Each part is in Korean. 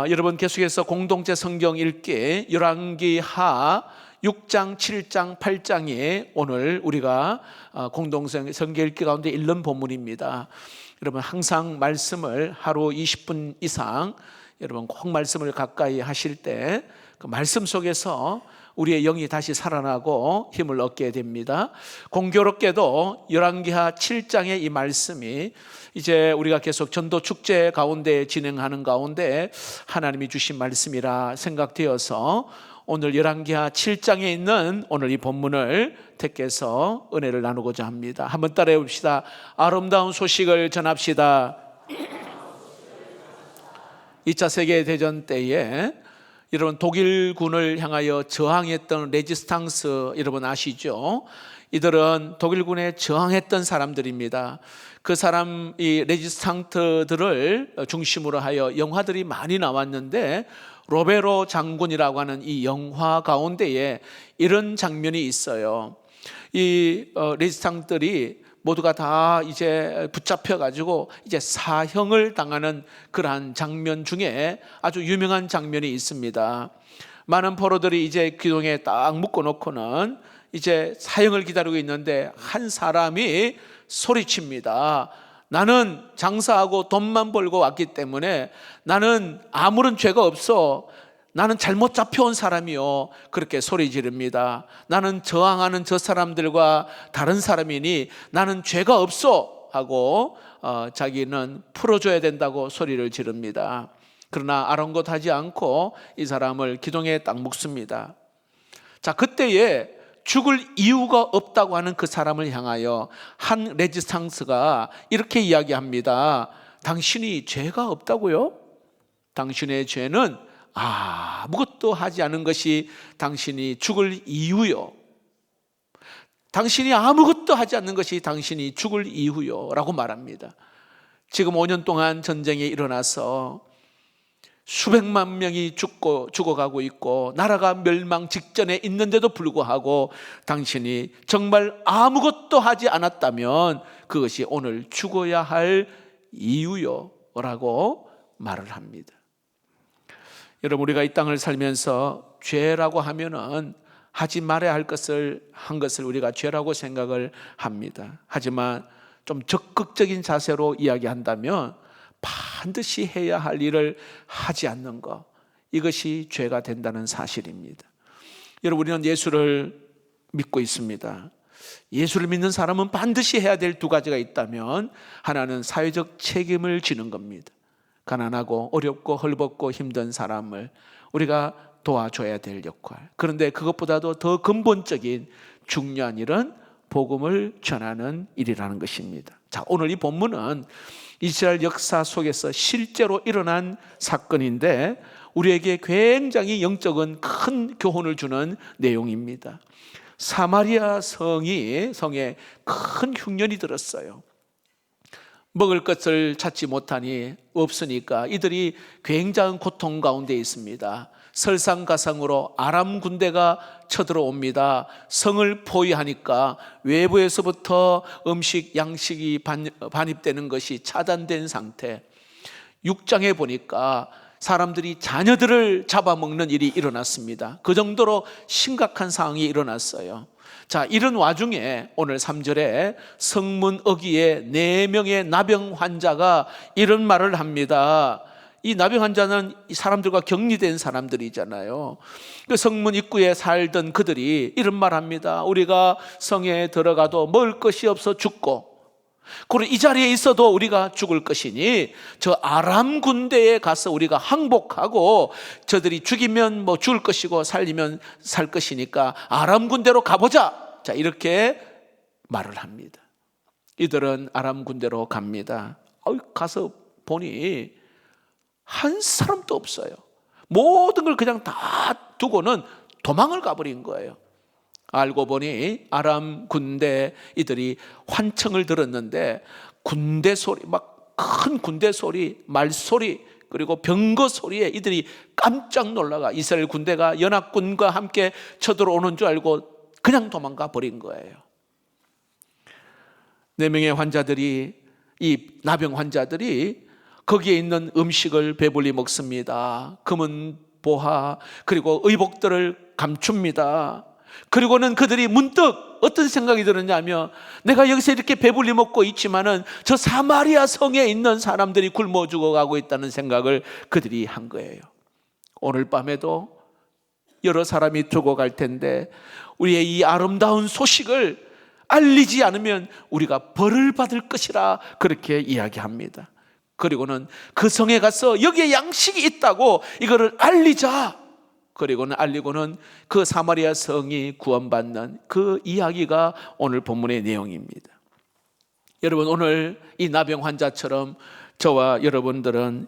여러분 계속해서 공동체 성경 읽기 열왕기하 6장, 7장, 8장에 오늘 우리가 공동체 성경 읽기 가운데 읽는 본문입니다. 여러분 항상 말씀을 하루 20분 이상 여러분 꼭 말씀을 가까이 하실 때 그 말씀 속에서 우리의 영이 다시 살아나고 힘을 얻게 됩니다. 공교롭게도 열왕기하 7장의 이 말씀이 이제 우리가 계속 전도 축제 가운데 진행하는 가운데 하나님이 주신 말씀이라 생각되어서 오늘 열왕기하 7장에 있는 오늘 이 본문을 택해서 은혜를 나누고자 합니다. 한번 따라해 봅시다. 아름다운 소식을 전합시다. 2차 세계대전 때에 여러분 독일군을 향하여 저항했던 레지스탕스 여러분 아시죠? 이들은 독일군에 저항했던 사람들입니다. 그 사람 이 레지스탕트들을 중심으로 하여 영화들이 많이 나왔는데 로베로 장군이라고 하는 이 영화 가운데에 이런 장면이 있어요. 이 레지스탕트들이 모두가 다 이제 붙잡혀 가지고 이제 사형을 당하는 그러한 장면 중에 아주 유명한 장면이 있습니다. 많은 포로들이 이제 기둥에 딱 묶어 놓고는 이제 사형을 기다리고 있는데 한 사람이 소리칩니다. 나는 장사하고 돈만 벌고 왔기 때문에 나는 아무런 죄가 없어. 나는 잘못 잡혀온 사람이요. 그렇게 소리 지릅니다. 나는 저항하는 저 사람들과 다른 사람이니 나는 죄가 없어 하고 자기는 풀어줘야 된다고 소리를 지릅니다. 그러나 아랑곳하지 않고 이 사람을 기둥에 딱 묶습니다. 자, 그때에 죽을 이유가 없다고 하는 그 사람을 향하여 한 레지스탕스가 이렇게 이야기합니다. 당신이 죄가 없다고요? 당신의 죄는 아무것도 하지 않은 것이 당신이 죽을 이유요. 당신이 아무것도 하지 않는 것이 당신이 죽을 이유요 라고 말합니다. 지금 5년 동안 전쟁이 일어나서 수백만 명이 죽어가고 있고 나라가 멸망 직전에 있는데도 불구하고 당신이 정말 아무것도 하지 않았다면 그것이 오늘 죽어야 할 이유요 라고 말을 합니다. 여러분 우리가 이 땅을 살면서 죄라고 하면은 하지 말아야 할 것을 한 것을 우리가 죄라고 생각을 합니다. 하지만 좀 적극적인 자세로 이야기한다면 반드시 해야 할 일을 하지 않는 것, 이것이 죄가 된다는 사실입니다. 여러분 우리는 예수를 믿고 있습니다. 예수를 믿는 사람은 반드시 해야 될 두 가지가 있다면 하나는 사회적 책임을 지는 겁니다. 가난하고 어렵고 헐벗고 힘든 사람을 우리가 도와줘야 될 역할. 그런데 그것보다도 더 근본적인 중요한 일은 복음을 전하는 일이라는 것입니다. 자, 오늘 이 본문은 이스라엘 역사 속에서 실제로 일어난 사건인데 우리에게 굉장히 영적인 큰 교훈을 주는 내용입니다. 사마리아 성에 큰 흉년이 들었어요. 먹을 것을 찾지 못하니 없으니까 이들이 굉장한 고통 가운데 있습니다. 설상가상으로 아람 군대가 쳐들어옵니다. 성을 포위하니까 외부에서부터 음식, 양식이 반입되는 것이 차단된 상태. 6장에 보니까 사람들이 자녀들을 잡아먹는 일이 일어났습니다. 그 정도로 심각한 상황이 일어났어요. 자, 이런 와중에 오늘 3절에 성문 어귀에 4명의 나병 환자가 이런 말을 합니다. 이 나병 환자는 이 사람들과 격리된 사람들이잖아요. 그 성문 입구에 살던 그들이 이런 말합니다. 우리가 성에 들어가도 먹을 것이 없어 죽고 그리고 이 자리에 있어도 우리가 죽을 것이니 저 아람 군대에 가서 우리가 항복하고 저들이 죽이면 뭐 죽을 것이고 살리면 살 것이니까 아람 군대로 가보자. 자, 이렇게 말을 합니다. 이들은 아람 군대로 갑니다. 가서 보니 한 사람도 없어요. 모든 걸 그냥 다 두고는 도망을 가버린 거예요. 알고 보니 아람 군대 이들이 환청을 들었는데 군대 소리, 막 큰 군대 소리, 말소리 그리고 병거 소리에 이들이 깜짝 놀라가 이스라엘 군대가 연합군과 함께 쳐들어오는 줄 알고 그냥 도망가 버린 거예요. 4명의 환자들이 이 나병 환자들이 거기에 있는 음식을 배불리 먹습니다. 금은 보화 그리고 의복들을 감춥니다. 그리고는 그들이 문득 어떤 생각이 들었냐면, 내가 여기서 이렇게 배불리 먹고 있지만은 저 사마리아 성에 있는 사람들이 굶어 죽어가고 있다는 생각을 그들이 한 거예요. 오늘 밤에도 여러 사람이 죽어갈 텐데 우리의 이 아름다운 소식을 알리지 않으면 우리가 벌을 받을 것이라 그렇게 이야기합니다. 그리고는 그 성에 가서 여기에 양식이 있다고 이거를 알리자. 그리고는 알리고는 그 사마리아 성이 구원받는 그 이야기가 오늘 본문의 내용입니다. 여러분, 오늘 이 나병 환자처럼 저와 여러분들은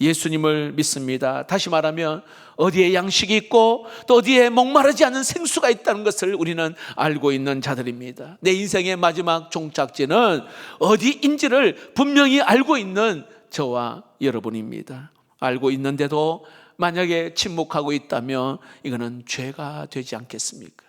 예수님을 믿습니다. 다시 말하면 어디에 양식이 있고 또 어디에 목마르지 않은 생수가 있다는 것을 우리는 알고 있는 자들입니다. 내 인생의 마지막 종착지는 어디인지를 분명히 알고 있는 저와 여러분입니다. 알고 있는데도 만약에 침묵하고 있다면 이거는 죄가 되지 않겠습니까?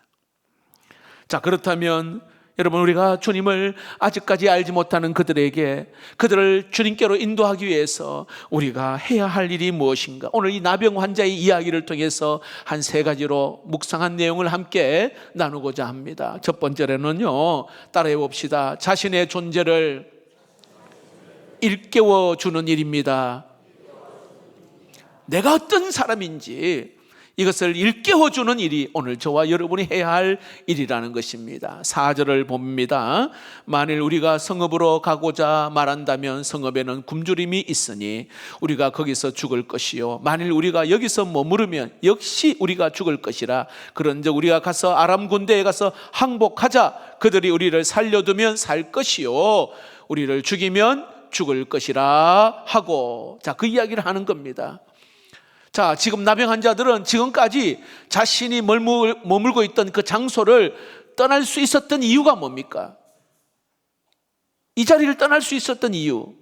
자, 그렇다면 여러분, 우리가 주님을 아직까지 알지 못하는 그들에게, 그들을 주님께로 인도하기 위해서 우리가 해야 할 일이 무엇인가? 오늘 이 나병 환자의 이야기를 통해서 한 3가지로 묵상한 내용을 함께 나누고자 합니다. 첫 번째로는요, 따라해 봅시다. 자신의 존재를 일깨워 주는 일입니다. 내가 어떤 사람인지 이것을 일깨워주는 일이 오늘 저와 여러분이 해야 할 일이라는 것입니다. 4절을 봅니다. 만일 우리가 성읍으로 가고자 말한다면 성읍에는 굶주림이 있으니 우리가 거기서 죽을 것이요, 만일 우리가 여기서 머무르면 역시 우리가 죽을 것이라. 그런즉 우리가 가서 아람 군대에 가서 항복하자. 그들이 우리를 살려두면 살 것이요, 우리를 죽이면 죽을 것이라 하고. 자, 그 이야기를 하는 겁니다. 자, 지금 나병 환자들은 지금까지 자신이 머물고 있던 그 장소를 떠날 수 있었던 이유가 뭡니까? 이 자리를 떠날 수 있었던 이유,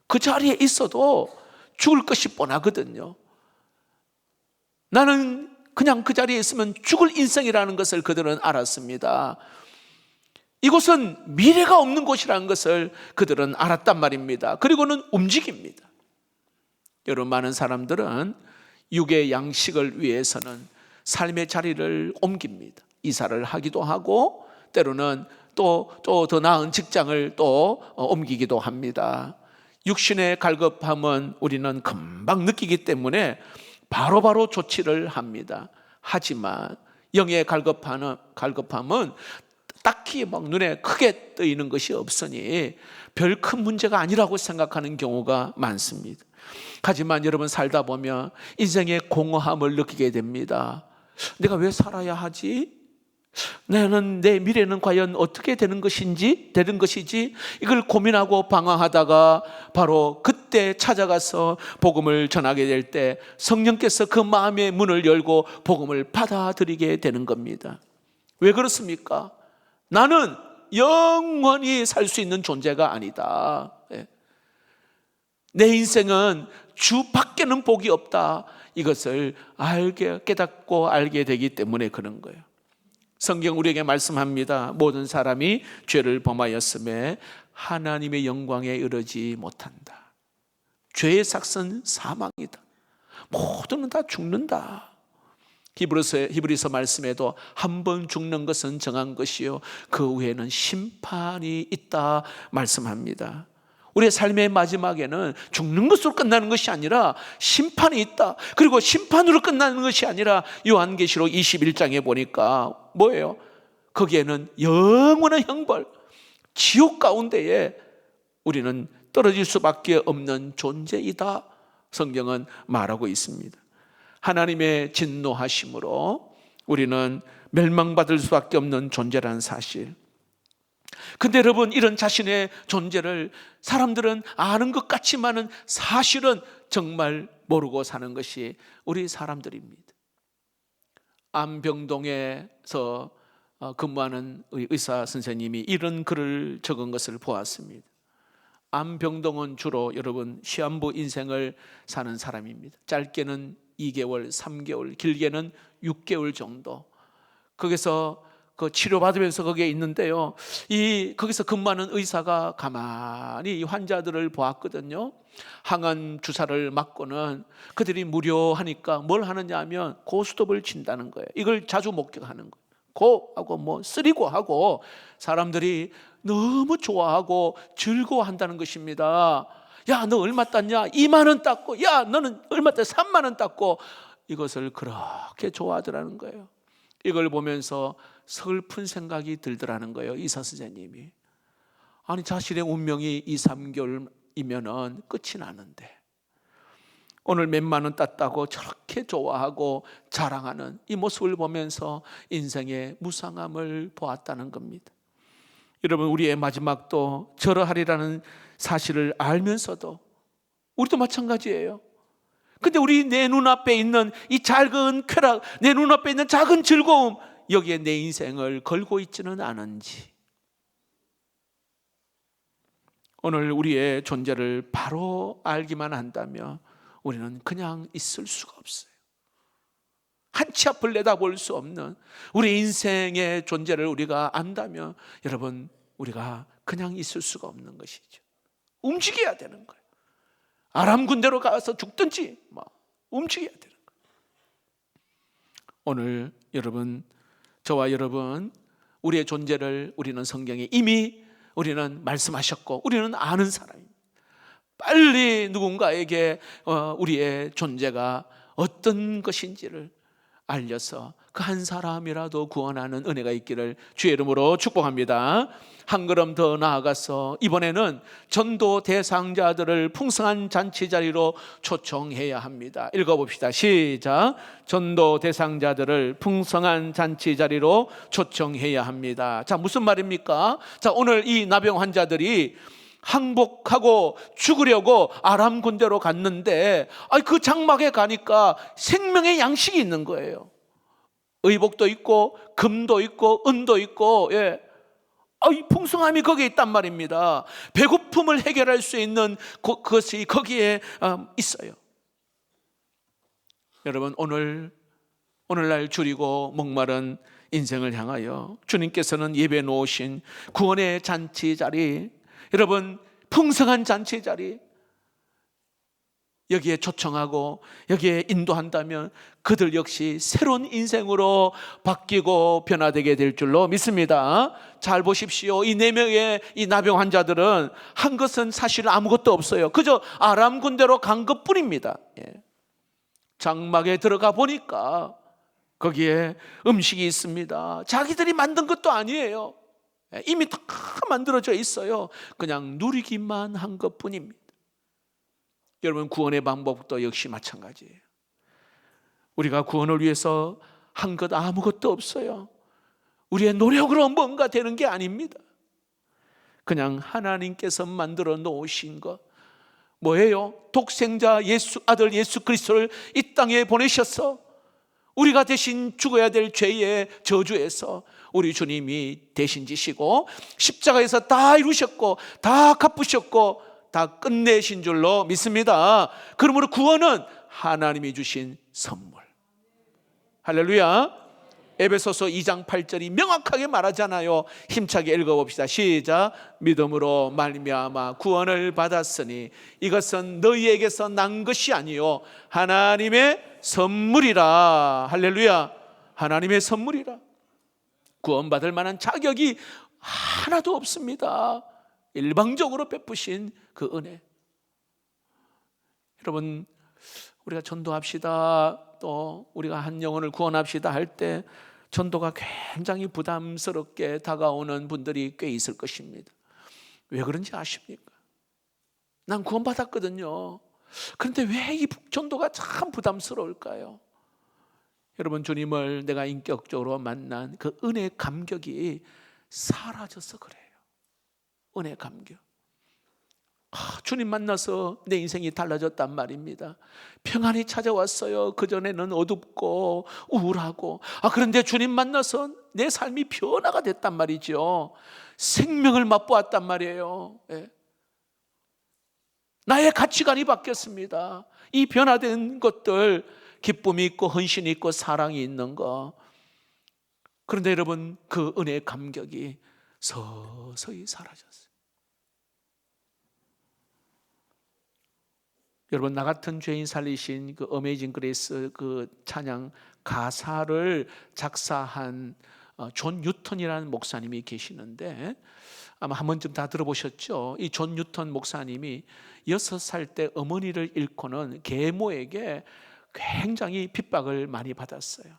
그 자리에 있어도 죽을 것이 뻔하거든요. 나는 그냥 그 자리에 있으면 죽을 인생이라는 것을 그들은 알았습니다. 이곳은 미래가 없는 곳이라는 것을 그들은 알았단 말입니다. 그리고는 움직입니다. 여러분, 많은 사람들은 육의 양식을 위해서는 삶의 자리를 옮깁니다. 이사를 하기도 하고 때로는 또 더 나은 직장을 또 옮기기도 합니다. 육신의 갈급함은 우리는 금방 느끼기 때문에 바로바로 조치를 합니다. 하지만 영의 갈급함은 딱히 막 눈에 크게 뜨이는 것이 없으니 별 큰 문제가 아니라고 생각하는 경우가 많습니다. 하지만 여러분, 살다 보면 인생의 공허함을 느끼게 됩니다. 내가 왜 살아야 하지? 나는 내 미래는 과연 어떻게 되는 것이지? 이걸 고민하고 방황하다가 바로 그때 찾아가서 복음을 전하게 될 때 성령께서 그 마음의 문을 열고 복음을 받아들이게 되는 겁니다. 왜 그렇습니까? 나는 영원히 살 수 있는 존재가 아니다. 내 인생은 주 밖에는 복이 없다. 이것을 깨닫고 알게 되기 때문에 그런 거예요. 성경 우리에게 말씀합니다. 모든 사람이 죄를 범하였음에 하나님의 영광에 이르지 못한다. 죄의 삭은 사망이다. 모두는 다 죽는다. 히브리서 말씀에도 한 번 죽는 것은 정한 것이요, 그 후에는 심판이 있다 말씀합니다. 우리의 삶의 마지막에는 죽는 것으로 끝나는 것이 아니라 심판이 있다. 그리고 심판으로 끝나는 것이 아니라 요한계시록 21장에 보니까 뭐예요? 거기에는 영원한 형벌, 지옥 가운데에 우리는 떨어질 수밖에 없는 존재이다. 성경은 말하고 있습니다. 하나님의 진노하심으로 우리는 멸망받을 수밖에 없는 존재라는 사실. 근데 여러분, 이런 자신의 존재를 사람들은 아는 것 같지만은 사실은 정말 모르고 사는 것이 우리 사람들입니다. 암병동에서 근무하는 의사 선생님이 이런 글을 적은 것을 보았습니다. 암병동은 주로 여러분 시한부 인생을 사는 사람입니다. 짧게는 2개월, 3개월, 길게는 6개월 정도. 거기서 그 치료받으면서 거기에 있는데요. 거기서 근무하는 의사가 가만히 이 환자들을 보았거든요. 항원 주사를 맞고는 그들이 무료하니까 뭘 하느냐 하면 고스톱을 친다는 거예요. 이걸 자주 목격하는 거예요. 고하고 뭐 쓰리고 하고 사람들이 너무 좋아하고 즐거워한다는 것입니다. 야, 너 얼마 땄냐? 2만 원 땄고, 야, 너는 얼마 땄? 3만 원 땄고. 이것을 그렇게 좋아하더라는 거예요. 이걸 보면서 슬픈 생각이 들더라는 거예요. 의사 선생님이. 아니, 자신의 운명이 2, 3개월이면은 끝이 나는데 오늘 몇만 원 땄다고 저렇게 좋아하고 자랑하는 이 모습을 보면서 인생의 무상함을 보았다는 겁니다. 여러분, 우리의 마지막도 저러하리라는 사실을 알면서도 우리도 마찬가지예요. 근데 우리 내 눈앞에 있는 이 작은 쾌락, 내 눈앞에 있는 작은 즐거움, 여기에 내 인생을 걸고 있지는 않은지, 오늘 우리의 존재를 바로 알기만 한다면 우리는 그냥 있을 수가 없어요. 한치 앞을 내다볼 수 없는 우리 인생의 존재를 우리가 안다면 여러분, 우리가 그냥 있을 수가 없는 것이죠. 움직여야 되는 거예요. 아람 군대로 가서 죽든지 움직여야 되는 거예요. 오늘 여러분, 저와 여러분, 우리의 존재를 우리는 성경에 이미 우리는 말씀하셨고 우리는 아는 사람입니다. 빨리 누군가에게 우리의 존재가 어떤 것인지를 알려서 그 한 사람이라도 구원하는 은혜가 있기를 주의 이름으로 축복합니다. 한 걸음 더 나아가서 이번에는 전도 대상자들을 풍성한 잔치 자리로 초청해야 합니다. 읽어봅시다. 시작. 전도 대상자들을 풍성한 잔치 자리로 초청해야 합니다. 자, 무슨 말입니까? 자, 오늘 이 나병 환자들이 항복하고 죽으려고 아람 군대로 갔는데 그 장막에 가니까 생명의 양식이 있는 거예요. 의복도 있고 금도 있고 은도 있고, 이 풍성함이 거기에 있단 말입니다. 배고픔을 해결할 수 있는 그것이 거기에 있어요. 여러분, 오늘날 줄이고 목마른 인생을 향하여 주님께서는 예배해 놓으신 구원의 잔치 자리, 여러분, 풍성한 잔치 자리, 여기에 초청하고 여기에 인도한다면 그들 역시 새로운 인생으로 바뀌고 변화되게 될 줄로 믿습니다. 잘 보십시오. 이 4명의 이 나병 환자들은 한 것은 사실 아무것도 없어요. 그저 아람 군대로 간 것뿐입니다. 장막에 들어가 보니까 거기에 음식이 있습니다. 자기들이 만든 것도 아니에요. 이미 다 만들어져 있어요. 그냥 누리기만 한 것뿐입니다. 여러분, 구원의 방법도 역시 마찬가지예요. 우리가 구원을 위해서 한 것 아무것도 없어요. 우리의 노력으로 뭔가 되는 게 아닙니다. 그냥 하나님께서 만들어 놓으신 것, 뭐예요? 독생자 아들 예수 그리스도를 이 땅에 보내셔서 우리가 대신 죽어야 될 죄의 저주에서 우리 주님이 대신 지시고 십자가에서 다 이루셨고 다 갚으셨고 다 끝내신 줄로 믿습니다. 그러므로 구원은 하나님이 주신 선물. 할렐루야. 에베소서 2장 8절이 명확하게 말하잖아요. 힘차게 읽어봅시다. 시작. 믿음으로 말미암아 구원을 받았으니 이것은 너희에게서 난 것이 아니요 하나님의 선물이라. 할렐루야. 하나님의 선물이라. 구원받을 만한 자격이 하나도 없습니다. 일방적으로 베푸신 그 은혜. 여러분, 우리가 전도합시다, 또 우리가 한 영혼을 구원합시다 할 때 전도가 굉장히 부담스럽게 다가오는 분들이 꽤 있을 것입니다. 왜 그런지 아십니까? 난 구원받았거든요. 그런데 왜 이 전도가 참 부담스러울까요? 여러분, 주님을 내가 인격적으로 만난 그 은혜 감격이 사라져서 그래요. 은혜 감격. 주님 만나서 내 인생이 달라졌단 말입니다. 평안이 찾아왔어요. 그전에는 어둡고 우울하고, 그런데 주님 만나서 내 삶이 변화가 됐단 말이죠. 생명을 맛보았단 말이에요. 나의 가치관이 바뀌었습니다. 이 변화된 것들, 기쁨이 있고 헌신이 있고 사랑이 있는 거, 그런데 여러분, 그 은혜의 감격이 서서히 사라졌어요. 여러분, 나 같은 죄인 살리신 그 어메이징 그레이스 그 찬양 가사를 작사한 존 뉴턴이라는 목사님이 계시는데, 아마 한 번쯤 다 들어보셨죠? 이 존 뉴턴 목사님이 6살 때 어머니를 잃고는 계모에게 굉장히 핍박을 많이 받았어요.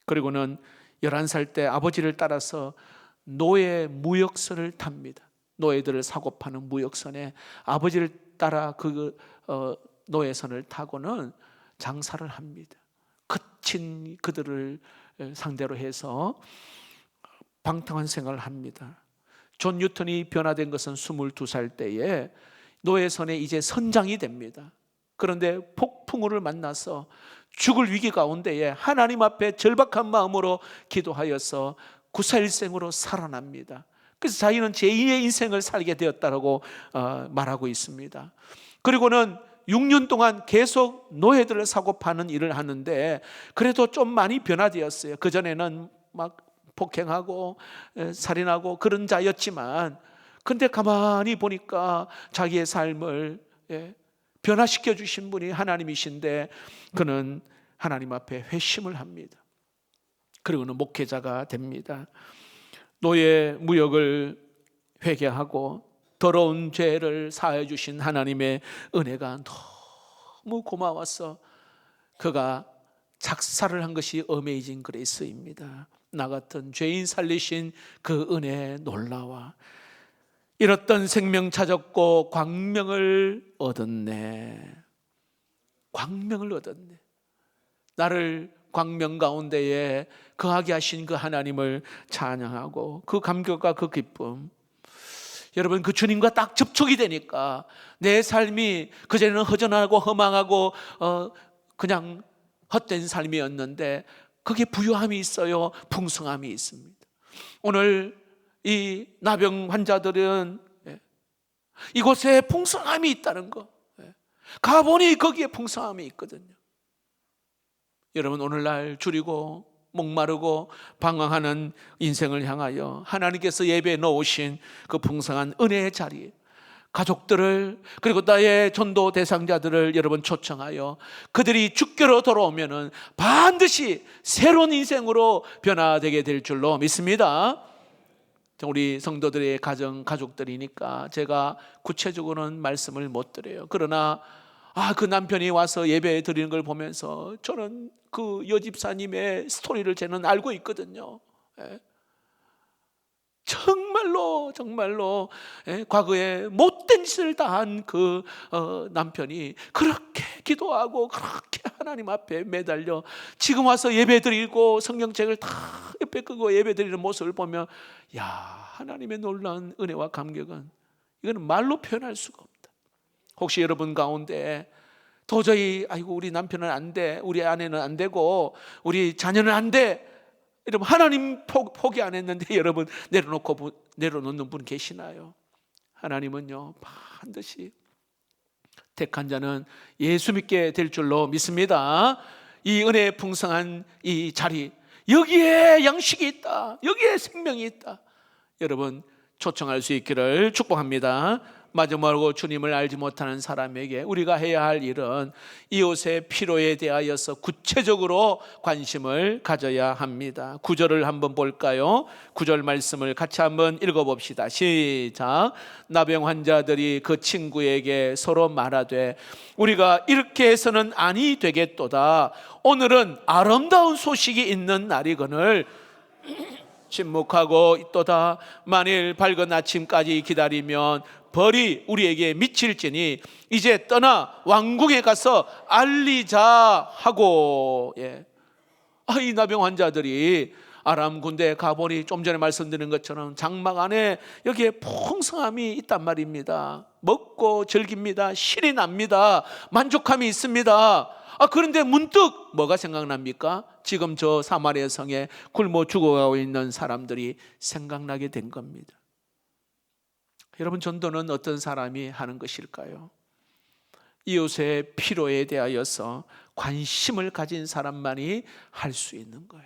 그리고는 11살 때 아버지를 따라서 노예 무역선을 탑니다. 노예들을 사고 파는 무역선에 아버지를 따라 그 노예선을 타고는 장사를 합니다. 거친 그들을 상대로 해서 방탕한 생활을 합니다. 존 뉴턴이 변화된 것은 22살 때에 노예선에 이제 선장이 됩니다. 그런데 폭풍우를 만나서 죽을 위기 가운데에 하나님 앞에 절박한 마음으로 기도하여서 구사일생으로 살아납니다. 그래서 자기는 제2의 인생을 살게 되었다고 말하고 있습니다. 그리고는 6년 동안 계속 노예들을 사고 파는 일을 하는데 그래도 좀 많이 변화되었어요. 그전에는 막 폭행하고 살인하고 그런 자였지만, 근데 가만히 보니까 자기의 삶을 변화시켜 주신 분이 하나님이신데 그는 하나님 앞에 회심을 합니다. 그리고는 목회자가 됩니다. 노예 무역을 회개하고 더러운 죄를 사하여 주신 하나님의 은혜가 너무 고마워서 그가 작사를 한 것이 어메이징 그레이스입니다. 나 같은 죄인 살리신 그 은혜에 놀라와 잃었던 생명 찾았고 광명을 얻었네. 광명을 얻었네. 나를 광명 가운데에 거하게 하신 그 하나님을 찬양하고 그 감격과 그 기쁨, 여러분, 그 주님과 딱 접촉이 되니까 내 삶이 그전에는 허전하고 허망하고 그냥 헛된 삶이었는데 거기에 부유함이 있어요. 풍성함이 있습니다. 오늘 이 나병 환자들은 이곳에 풍성함이 있다는 거, 가보니 거기에 풍성함이 있거든요. 여러분, 오늘날 줄이고 목마르고 방황하는 인생을 향하여 하나님께서 예배에 넣으신 그 풍성한 은혜의 자리, 가족들을 그리고 나의 전도 대상자들을 여러분 초청하여 그들이 주께로 돌아오면은 반드시 새로운 인생으로 변화되게 될 줄로 믿습니다. 우리 성도들의 가족들이니까 제가 구체적으로는 말씀을 못 드려요. 그러나 그 남편이 와서 예배 드리는 걸 보면서 저는 그 여집사님의 스토리를 저는 알고 있거든요. 정말로 과거에 못된 짓을 다한 그 남편이 그렇게 기도하고 그렇게 하나님 앞에 매달려 지금 와서 예배 드리고 성경책을 다 옆에 끄고 예배 드리는 모습을 보면, 야, 하나님의 놀라운 은혜와 감격은 이거는 말로 표현할 수가 없다. 혹시 여러분 가운데 도저히 우리 남편은 안 돼, 우리 아내는 안 되고 우리 자녀는 안 돼, 여러분 하나님 포기 안 했는데 여러분 내려놓는 분 계시나요? 하나님은요 반드시 택한 자는 예수 믿게 될 줄로 믿습니다. 이 은혜의 풍성한 이 자리, 여기에 양식이 있다, 여기에 생명이 있다, 여러분 초청할 수 있기를 축복합니다. 마지막으로 주님을 알지 못하는 사람에게 우리가 해야 할 일은 이웃의 필요에 대하여서 구체적으로 관심을 가져야 합니다. 9절을 한번 볼까요? 9절 말씀을 같이 한번 읽어봅시다. 시작. 나병 환자들이 그 친구에게 서로 말하되 우리가 이렇게 해서는 아니 되겠도다. 오늘은 아름다운 소식이 있는 날이거늘 침묵하고 있도다. 만일 밝은 아침까지 기다리면 벌이 우리에게 미칠지니 이제 떠나 왕궁에 가서 알리자 하고. 이 나병 환자들이 아람 군대에 가보니 좀 전에 말씀드린 것처럼 장막 안에 여기에 풍성함이 있단 말입니다. 먹고 즐깁니다. 신이 납니다. 만족함이 있습니다. 그런데 문득 뭐가 생각납니까? 지금 저 사마리아 성에 굶어 죽어가고 있는 사람들이 생각나게 된 겁니다. 여러분, 전도는 어떤 사람이 하는 것일까요? 이웃의 필요에 대하여서 관심을 가진 사람만이 할 수 있는 거예요.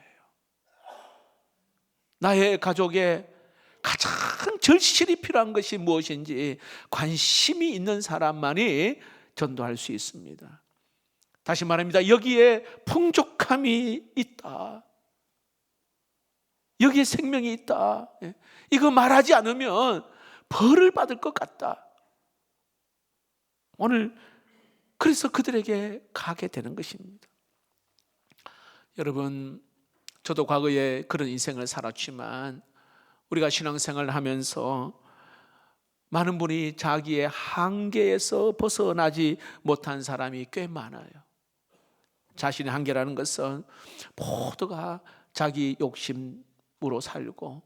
나의 가족에 가장 절실히 필요한 것이 무엇인지 관심이 있는 사람만이 전도할 수 있습니다. 다시 말합니다. 여기에 풍족함이 있다. 여기에 생명이 있다. 이거 말하지 않으면 벌을 받을 것 같다. 오늘 그래서 그들에게 가게 되는 것입니다. 여러분, 저도 과거에 그런 인생을 살았지만 우리가 신앙생활을 하면서 많은 분이 자기의 한계에서 벗어나지 못한 사람이 꽤 많아요. 자신의 한계라는 것은 모두가 자기 욕심으로 살고,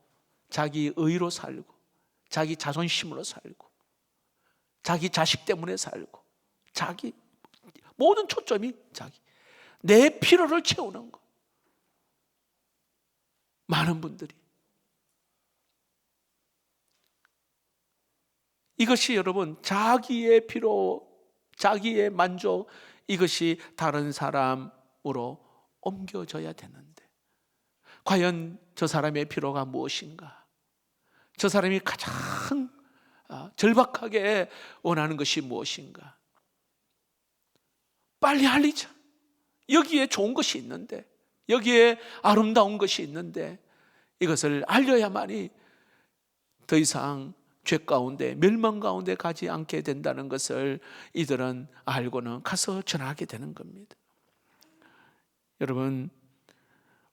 자기 의로 살고, 자기 자존심으로 살고, 자기 자식 때문에 살고, 자기 모든 초점이 자기, 내 필요를 채우는 것. 많은 분들이 이것이 여러분 자기의 필요, 자기의 만족, 이것이 다른 사람으로 옮겨져야 되는데 과연 저 사람의 필요가 무엇인가? 저 사람이 가장 절박하게 원하는 것이 무엇인가? 빨리 알리자. 여기에 좋은 것이 있는데, 여기에 아름다운 것이 있는데 이것을 알려야만이 더 이상 죄 가운데, 멸망 가운데 가지 않게 된다는 것을 이들은 알고는 가서 전하게 되는 겁니다. 여러분,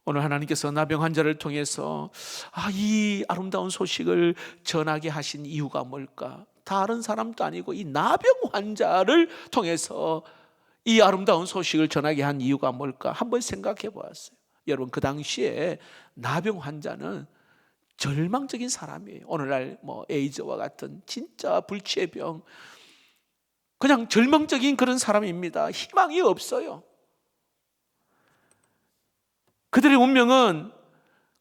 오늘 하나님께서 나병 환자를 통해서 이 아름다운 소식을 전하게 하신 이유가 뭘까? 다른 사람도 아니고 이 나병 환자를 통해서 이 아름다운 소식을 전하게 한 이유가 뭘까? 한번 생각해 보았어요. 여러분, 그 당시에 나병 환자는 절망적인 사람이에요. 오늘날 에이즈와 같은 진짜 불치의 병, 그냥 절망적인 그런 사람입니다. 희망이 없어요. 그들의 운명은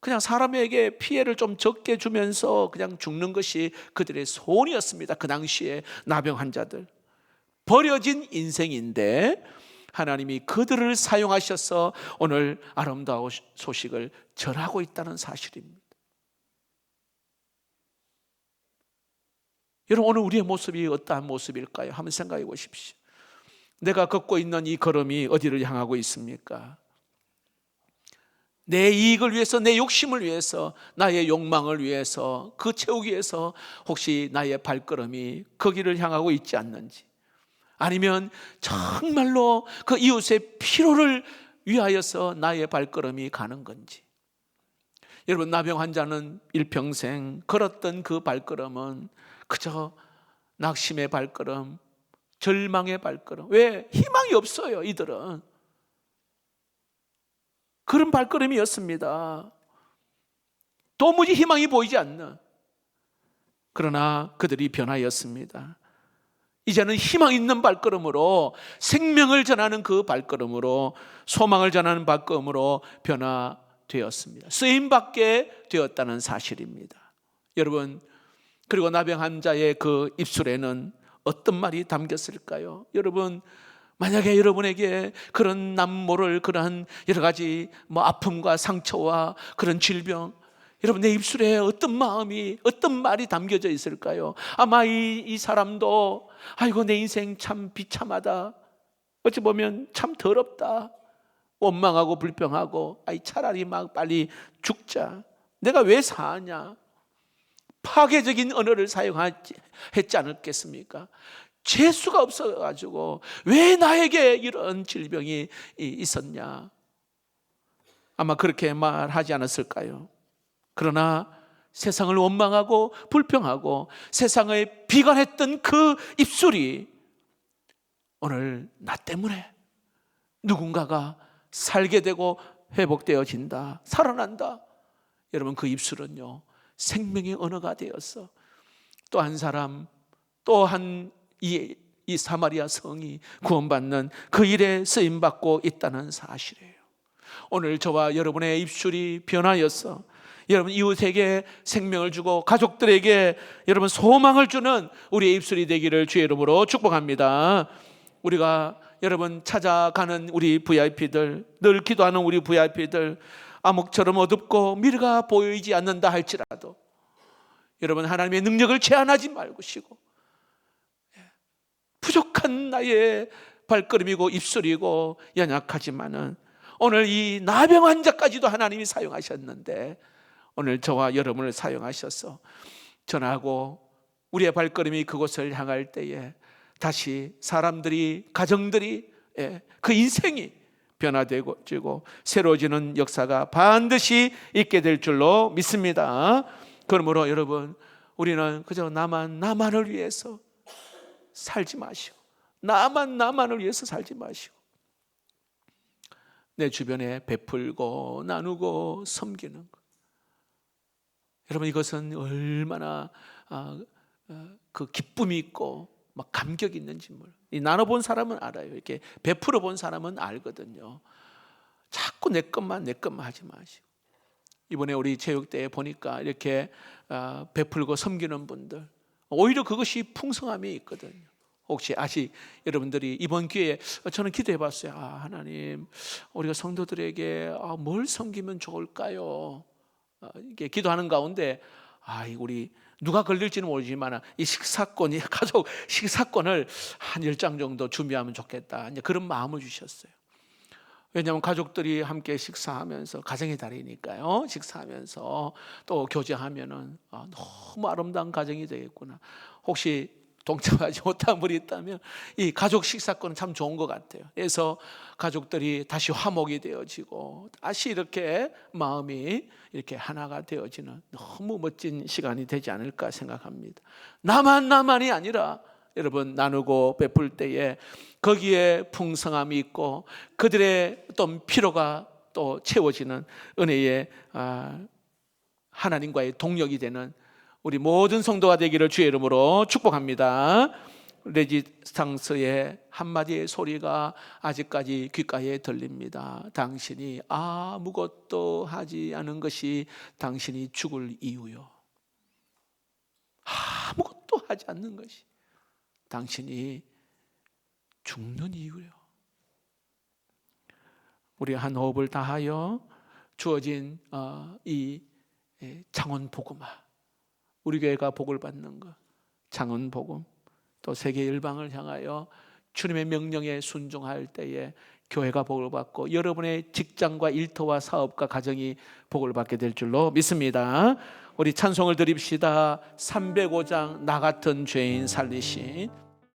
그냥 사람에게 피해를 좀 적게 주면서 그냥 죽는 것이 그들의 소원이었습니다. 그 당시에 나병 환자들, 버려진 인생인데 하나님이 그들을 사용하셔서 오늘 아름다운 소식을 전하고 있다는 사실입니다. 여러분, 오늘 우리의 모습이 어떠한 모습일까요? 한번 생각해 보십시오. 내가 걷고 있는 이 걸음이 어디를 향하고 있습니까? 내 이익을 위해서, 내 욕심을 위해서, 나의 욕망을 위해서, 그 채우기 위해서 혹시 나의 발걸음이 거기를 향하고 있지 않는지, 아니면 정말로 그 이웃의 필요를 위하여서 나의 발걸음이 가는 건지. 여러분, 나병 환자는 일평생 걸었던 그 발걸음은 그저 낙심의 발걸음, 절망의 발걸음. 왜? 희망이 없어요. 이들은 그런 발걸음이었습니다. 도무지 희망이 보이지 않는. 그러나 그들이 변하였습니다. 이제는 희망 있는 발걸음으로, 생명을 전하는 그 발걸음으로, 소망을 전하는 발걸음으로 변화되었습니다. 쓰임받게 되었다는 사실입니다. 여러분, 그리고 나병 환자의 그 입술에는 어떤 말이 담겼을까요? 여러분, 만약에 여러분에게 그런 남모를, 그러한 여러 가지 아픔과 상처와 그런 질병, 여러분 내 입술에 어떤 마음이, 어떤 말이 담겨져 있을까요? 아마 이 사람도 아이고 내 인생 참 비참하다, 어찌 보면 참 더럽다, 원망하고 불평하고 차라리 막 빨리 죽자, 내가 왜 사냐, 파괴적인 언어를 사용했지 않았겠습니까? 재수가 없어가지고 왜 나에게 이런 질병이 있었냐, 아마 그렇게 말하지 않았을까요? 그러나 세상을 원망하고 불평하고 세상을 비관했던 그 입술이 오늘 나 때문에 누군가가 살게 되고 회복되어진다, 살아난다. 여러분, 그 입술은요 생명의 언어가 되어서 또 한 사람, 또 한 이 사마리아 성이 구원받는 그 일에 쓰임받고 있다는 사실이에요. 오늘 저와 여러분의 입술이 변하여서 여러분 이웃에게 생명을 주고 가족들에게 여러분 소망을 주는 우리의 입술이 되기를 주의 이름으로 축복합니다. 우리가 여러분 찾아가는 우리 VIP들, 늘 기도하는 우리 VIP들, 암흑처럼 어둡고 미래가 보이지 않는다 할지라도 여러분, 하나님의 능력을 제한하지 말고시고, 부족한 나의 발걸음이고 입술이고 연약하지만은 오늘 이 나병 환자까지도 하나님이 사용하셨는데, 오늘 저와 여러분을 사용하셔서 전하고 우리의 발걸음이 그곳을 향할 때에 다시 사람들이, 가정들이, 그 인생이 변화되고 새로워지는 역사가 반드시 있게 될 줄로 믿습니다. 그러므로 여러분, 우리는 그저 나만을 위해서 살지 마시고, 나만을 위해서 살지 마시고, 내 주변에 베풀고 나누고 섬기는 것, 여러분, 이것은 얼마나 그 기쁨이 있고 막 감격이 있는지 이 나눠본 사람은 알아요. 이렇게 베풀어 본 사람은 알거든요. 자꾸 내 것만 하지 마시고, 이번에 우리 체육대회 보니까 이렇게 베풀고 섬기는 분들, 오히려 그것이 풍성함이 있거든요. 혹시 아직 여러분들이 이번 기회에 저는 기도해 봤어요. 하나님, 우리가 성도들에게 뭘 섬기면 좋을까요? 이게 기도하는 가운데 우리 누가 걸릴지는 모르지만 이 식사권이, 가족 식사권을 한 10장 정도 준비하면 좋겠다, 이제 그런 마음을 주셨어요. 왜냐하면 가족들이 함께 식사하면서, 가정의 달이니까요, 식사하면서 또 교제하면은 너무 아름다운 가정이 되겠구나. 혹시 동참하지 못한 분이 있다면 이 가족 식사권은 참 좋은 것 같아요. 그래서 가족들이 다시 화목이 되어지고 다시 이렇게 마음이 이렇게 하나가 되어지는 너무 멋진 시간이 되지 않을까 생각합니다. 나만이 아니라 여러분, 나누고 베풀 때에 거기에 풍성함이 있고 그들의 어떤 필요가 또 채워지는 은혜의 하나님과의 동력이 되는 우리 모든 성도가 되기를 주의 이름으로 축복합니다. 레지스탕스의 한마디의 소리가 아직까지 귓가에 들립니다. 당신이 아무것도 하지 않은 것이 당신이 죽을 이유요. 아무것도 하지 않는 것이 당신이 죽는 이유요. 우리 한 호흡을 다하여 주어진 이 창원 복음화, 우리 교회가 복을 받는 것, 창원 복음, 또 세계 열방을 향하여 주님의 명령에 순종할 때에 교회가 복을 받고 여러분의 직장과 일터와 사업과 가정이 복을 받게 될 줄로 믿습니다. 우리 찬송을 드립시다. 305장 나 같은 죄인 살리신